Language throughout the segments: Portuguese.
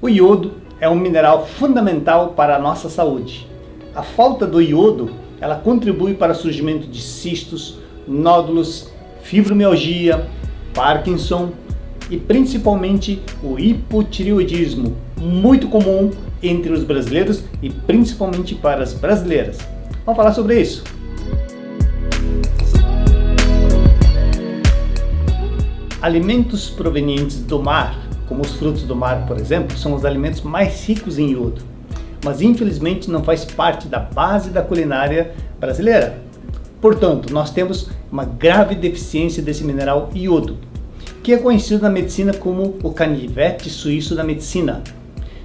O iodo é um mineral fundamental para a nossa saúde. A falta do iodo, ela contribui para o surgimento de cistos, nódulos, fibromialgia, Parkinson e principalmente o hipotireoidismo, muito comum entre os brasileiros e principalmente para as brasileiras. Vamos falar sobre isso. Alimentos provenientes do mar, como os frutos do mar, por exemplo, são os alimentos mais ricos em iodo, mas infelizmente não faz parte da base da culinária brasileira. Portanto, nós temos uma grave deficiência desse mineral iodo, que é conhecido na medicina como o canivete suíço da medicina.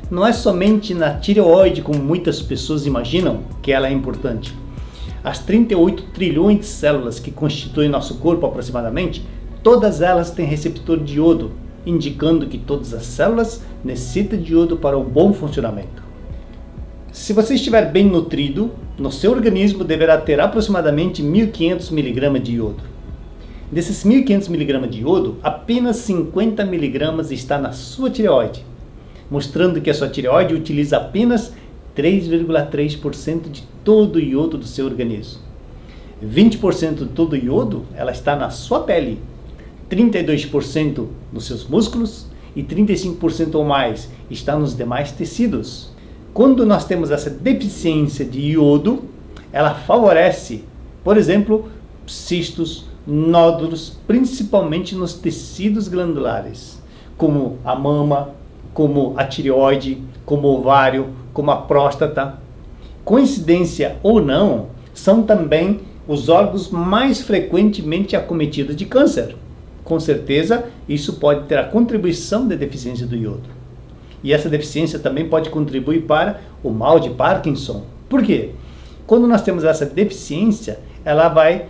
Não é somente na tireoide, como muitas pessoas imaginam, que ela é importante. As 38 trilhões de células que constituem nosso corpo aproximadamente, todas elas têm receptor de iodo, indicando que todas as células necessitam de iodo para um bom funcionamento. Se você estiver bem nutrido, no seu organismo deverá ter aproximadamente 1.500 mg de iodo. Desses 1.500 mg de iodo, apenas 50 mg está na sua tireoide, mostrando que a sua tireoide utiliza apenas 3,3% de todo o iodo do seu organismo. 20% de todo o iodo ela está na sua pele, 32% nos seus músculos e 35% ou mais está nos demais tecidos. Quando nós temos essa deficiência de iodo, ela favorece, por exemplo, cistos, nódulos, principalmente nos tecidos glandulares, como a mama, como a tireoide, como o ovário, como a próstata. Coincidência ou não, são também os órgãos mais frequentemente acometidos de câncer. Com certeza, isso pode ter a contribuição da deficiência do iodo. E essa deficiência também pode contribuir para o mal de Parkinson. Por quê? Quando nós temos essa deficiência, ela vai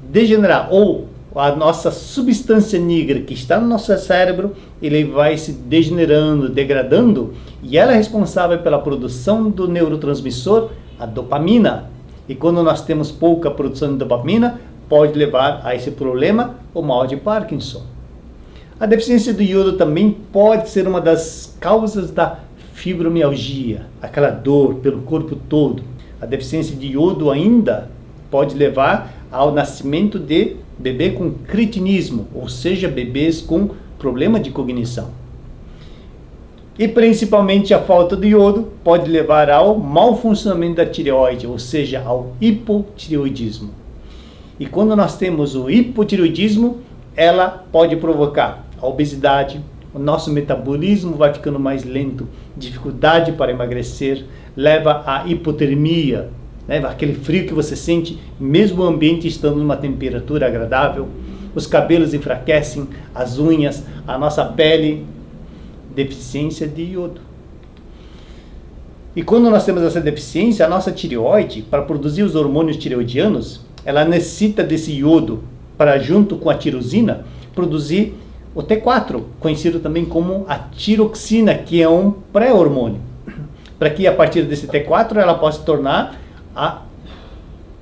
degenerar, ou a nossa substância negra que está no nosso cérebro, ele vai se degenerando, degradando, e ela é responsável pela produção do neurotransmissor, a dopamina. E quando nós temos pouca produção de dopamina, pode levar a esse problema, o mal de Parkinson. A deficiência do iodo também pode ser uma das causas da fibromialgia, aquela dor pelo corpo todo. A deficiência de iodo ainda pode levar ao nascimento de bebê com cretinismo, ou seja, bebês com problema de cognição. E principalmente a falta de iodo pode levar ao mau funcionamento da tireoide, ou seja, ao hipotireoidismo. E quando nós temos o hipotireoidismo, ela pode provocar a obesidade, o nosso metabolismo vai ficando mais lento, dificuldade para emagrecer, leva à hipotermia, né? Aquele frio que você sente, mesmo o ambiente estando numa temperatura agradável, os cabelos enfraquecem, as unhas, a nossa pele, deficiência de iodo. E quando nós temos essa deficiência, a nossa tireoide, para produzir os hormônios tireoidianos, ela necessita desse iodo para, junto com a tirosina, produzir o T4, conhecido também como a tiroxina, que é um pré-hormônio. Para que a partir desse T4 ela possa tornar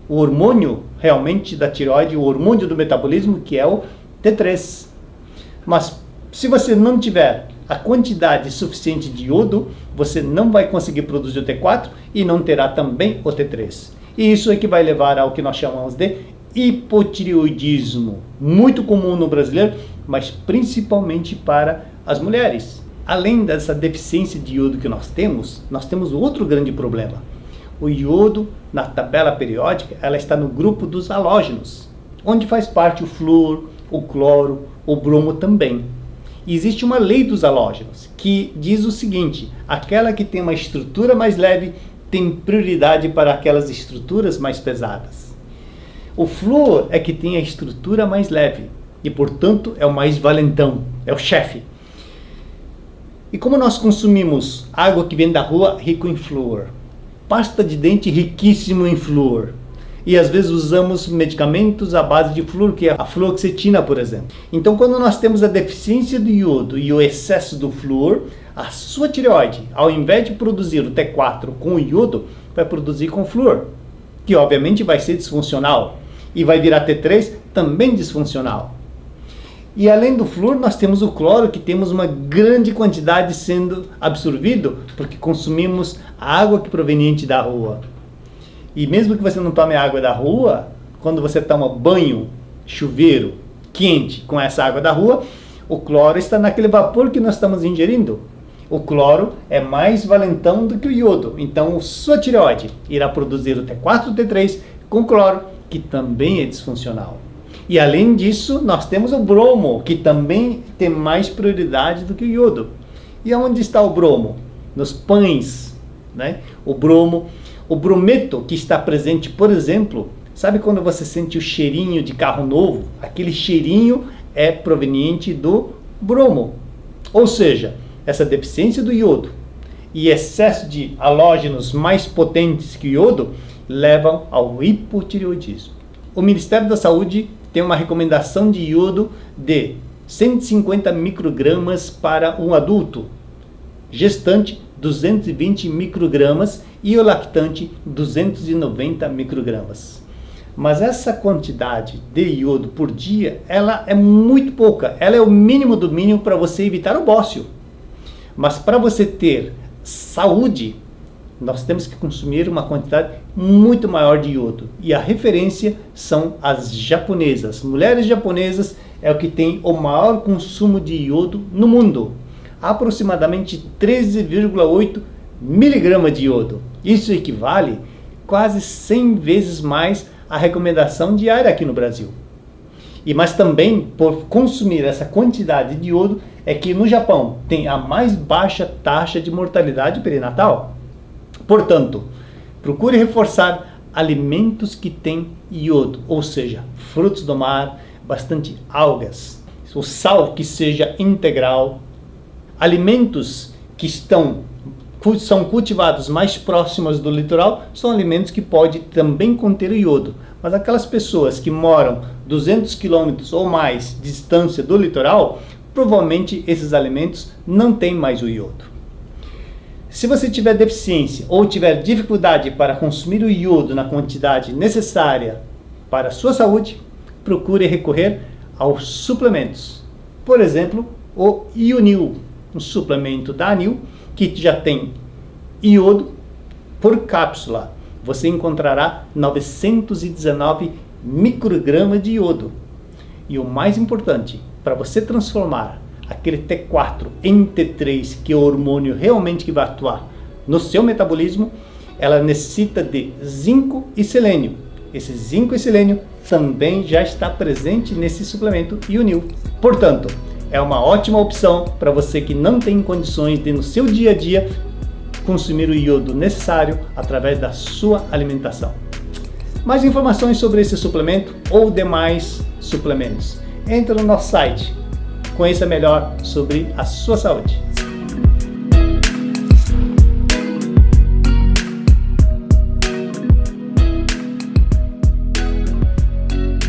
o hormônio realmente da tireoide, o hormônio do metabolismo, que é o T3. Mas se você não tiver a quantidade suficiente de iodo, você não vai conseguir produzir o T4 e não terá também o T3. E isso é que vai levar ao que nós chamamos de hipotireoidismo, muito comum no brasileiro, mas principalmente para as mulheres. Além dessa deficiência de iodo que nós temos outro grande problema. O iodo, na tabela periódica, ela está no grupo dos halógenos, onde faz parte o flúor, o cloro, o bromo também. E existe uma lei dos halógenos, que diz o seguinte: aquela que tem uma estrutura mais leve tem prioridade para aquelas estruturas mais pesadas. O flúor é que tem a estrutura mais leve e, portanto, é o mais valentão, é o chefe. E como nós consumimos água que vem da rua rico em flúor, pasta de dente riquíssimo em flúor, e às vezes usamos medicamentos à base de flúor, que é a fluoxetina, por exemplo. Então, quando nós temos a deficiência do iodo e o excesso do flúor, a sua tireoide, ao invés de produzir o T4 com o iodo, vai produzir com flúor, que obviamente vai ser disfuncional, e vai virar T3 também disfuncional. E além do flúor, nós temos o cloro, que temos uma grande quantidade sendo absorvido, porque consumimos água que é proveniente da rua. E mesmo que você não tome água da rua, quando você toma banho, chuveiro, quente com essa água da rua, o cloro está naquele vapor que nós estamos ingerindo. O cloro é mais valentão do que o iodo, então sua tireoide irá produzir o T4 e o T3 com cloro, que também é disfuncional. E além disso, nós temos o bromo, que também tem mais prioridade do que o iodo. E onde está o bromo? Nos pães, né? O brometo que está presente, por exemplo, sabe quando você sente o cheirinho de carro novo? Aquele cheirinho é proveniente do bromo. Ou seja, essa deficiência do iodo e excesso de halógenos mais potentes que o iodo levam ao hipotireoidismo. O Ministério da Saúde tem uma recomendação de iodo de 150 microgramas para um adulto, gestante 220 microgramas e o lactante 290 microgramas. Mas essa quantidade de iodo por dia, ela é muito pouca, ela é o mínimo do mínimo para você evitar o bócio. Mas para você ter saúde, nós temos que consumir uma quantidade muito maior de iodo. E a referência são as japonesas. Mulheres japonesas é o que tem o maior consumo de iodo no mundo. Aproximadamente 13,8 miligramas de iodo. Isso equivale quase 100 vezes mais a recomendação diária aqui no Brasil. Mas também, por consumir essa quantidade de iodo, é que no Japão tem a mais baixa taxa de mortalidade perinatal. Portanto, procure reforçar alimentos que têm iodo, ou seja, frutos do mar, bastante algas, o sal que seja integral, alimentos que são cultivados mais próximos do litoral, são alimentos que podem também conter o iodo. Mas aquelas pessoas que moram 200 quilômetros ou mais de distância do litoral, provavelmente esses alimentos não têm mais o iodo. Se você tiver deficiência ou tiver dificuldade para consumir o iodo na quantidade necessária para a sua saúde, procure recorrer aos suplementos. Por exemplo, o Ionil, um suplemento da Anil, que já tem iodo por cápsula. Você encontrará 919 microgramas de iodo. E o mais importante, para você transformar aquele T4 em T3, que é o hormônio realmente que vai atuar no seu metabolismo, ela necessita de zinco e selênio. Esse zinco e selênio também já está presente nesse suplemento Ionil. Portanto, é uma ótima opção para você que não tem condições de, no seu dia a dia, consumir o iodo necessário através da sua alimentação. Mais informações sobre esse suplemento ou demais suplementos, entra no nosso site. Conheça melhor sobre a sua saúde.